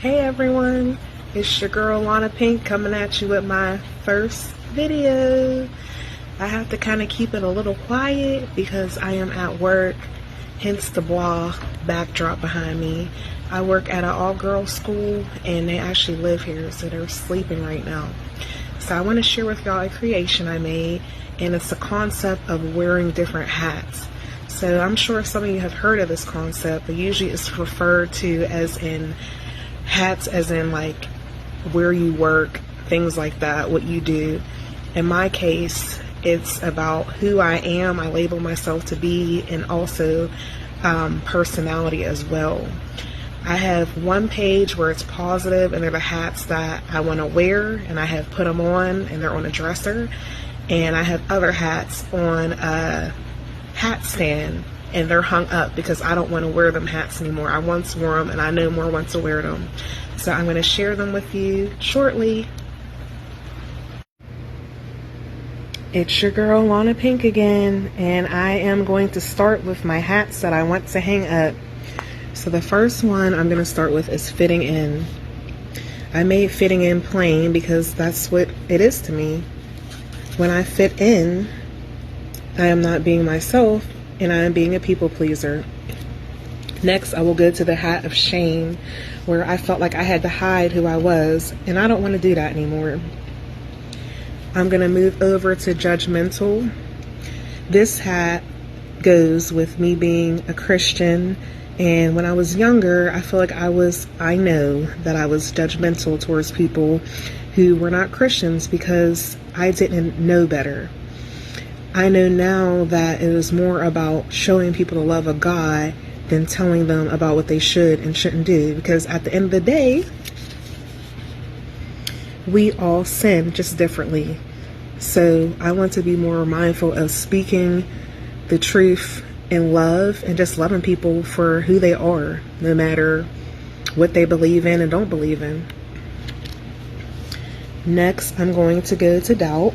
Hey everyone, it's your girl Lana Pink coming at you with my first video. I have to kind of keep it a little quiet because I am at work, hence the blah backdrop behind me. I work at an all-girls school and they actually live here, so they're sleeping right now. So I want to share with y'all a creation I made, and it's the concept of wearing different hats. So I'm sure some of you have heard of this concept, but usually it's referred to as in hats as in like where you work, things like that, what you do. In my case, it's about who I am, I label myself to be, and also personality as well. I have one page where it's positive and they're the hats that I want to wear, and I have put them on and they're on a dresser. And I have other hats on a hat stand and they're hung up because I don't want to wear them hats anymore. I once wore them and I no more want to wear them. So I'm going to share them with you shortly. It's your girl Lana Pink again, and I am going to start with my hats that I want to hang up. So the first one I'm going to start with is fitting in. I made fitting in plain because that's what it is to me. When I fit in, I am not being myself and I am being a people pleaser. Next, I will go to the hat of shame, where I felt like I had to hide who I was, and I don't want to do that anymore. I'm going to move over to judgmental. This hat goes with me being a Christian, and when I was younger, I feel like I know that I was judgmental towards people who were not Christians because I didn't know better. I know now that it was more about showing people the love of God than telling them about what they should and shouldn't do, because at the end of the day, we all sin just differently. So I want to be more mindful of speaking the truth in love and just loving people for who they are, no matter what they believe in and don't believe in. Next, I'm going to go to doubt.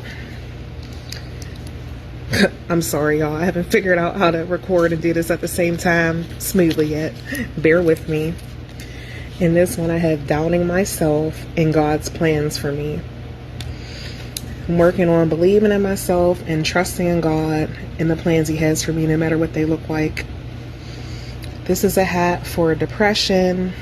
I'm sorry, y'all. I haven't figured out how to record and do this at the same time smoothly yet. Bear with me. In this one, I have doubting myself and God's plans for me. I'm working on believing in myself and trusting in God and the plans He has for me, no matter what they look like. This is a hat for depression.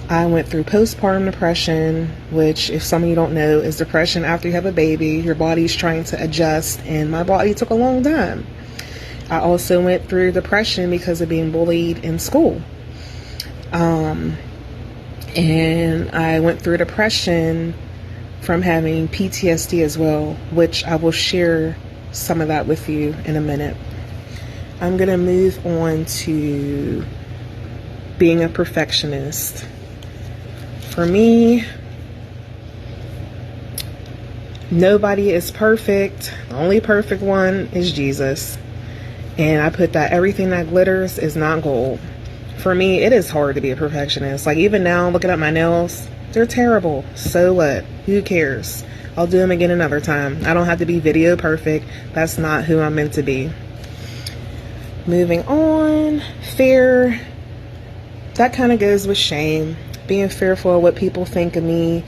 I went through postpartum depression, which, if some of you don't know, is depression after you have a baby. Your body's trying to adjust, and my body took a long time. I also went through depression because of being bullied in school. And I went through depression from having PTSD as well, which I will share some of that with you in a minute. I'm going to move on to being a perfectionist. For me, nobody is perfect. The only perfect one is Jesus. And I put that everything that glitters is not gold. For me, it is hard to be a perfectionist. Like, even now, looking at my nails, they're terrible. So what? Who cares? I'll do them again another time. I don't have to be video perfect. That's not who I'm meant to be. Moving on, fear. That kind of goes with shame. Being fearful of what people think of me.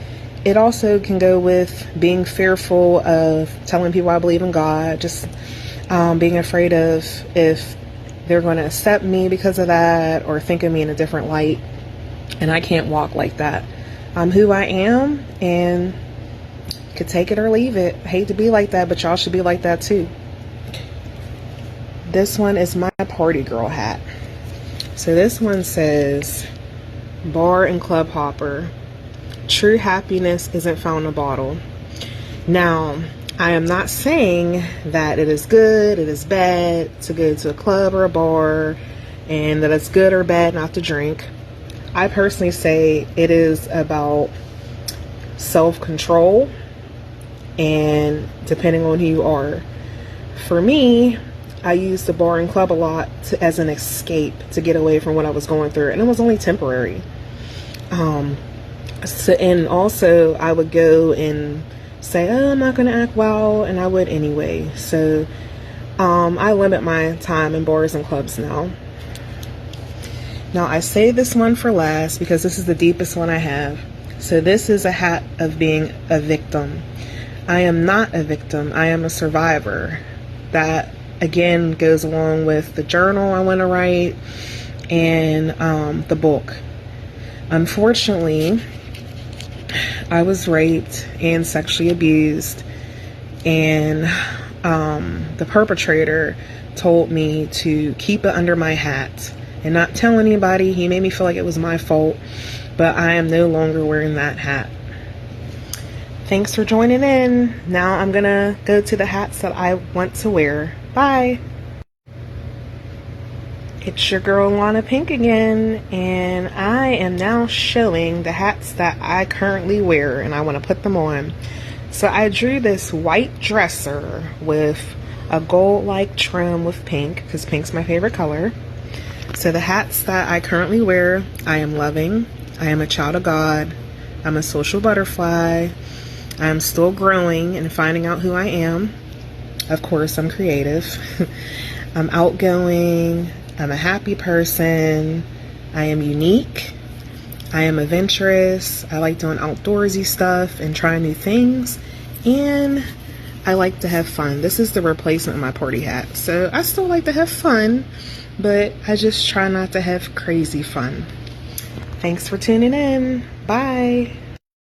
It also can go with being fearful of telling people I believe in God. Just being afraid of if they're going to accept me because of that or think of me in a different light. And I can't walk like that. I'm who I am and could take it or leave it. I hate to be like that, but y'all should be like that too. This one is my party girl hat. So this one says, bar and club hopper. True happiness isn't found in a bottle. Now, I am not saying that it is good, it is bad to go to a club or a bar, and that it's good or bad not to drink. I personally say it is about self-control and depending on who you are. For me, I used the bar and club a lot as an escape to get away from what I was going through, and it was only temporary. And also I would go and say, oh, I'm not going to act well, and I would anyway. So I limit my time in bars and clubs now. Now I saved this one for last because this is the deepest one I have. So this is a hat of being a victim. I am not a victim. I am a survivor. That again goes along with the journal I want to write and the book. Unfortunately, I was raped and sexually abused, and the perpetrator told me to keep it under my hat and not tell anybody. He made me feel like it was my fault, but I am no longer wearing that hat. Thanks for joining in. Now I'm gonna go to the hats that I want to wear. Bye. It's your girl Lana Pink again, and I am now showing the hats that I currently wear, and I want to put them on. So I drew this white dresser with a gold-like trim with pink, because pink's my favorite color. So the hats that I currently wear, I am loving. I am a child of God. I'm a social butterfly. I am still growing and finding out who I am. Of course, I'm creative. I'm outgoing. I'm a happy person. I am unique. I am adventurous. I like doing outdoorsy stuff and trying new things. And I like to have fun. This is the replacement of my party hat. So I still like to have fun, but I just try not to have crazy fun. Thanks for tuning in. Bye.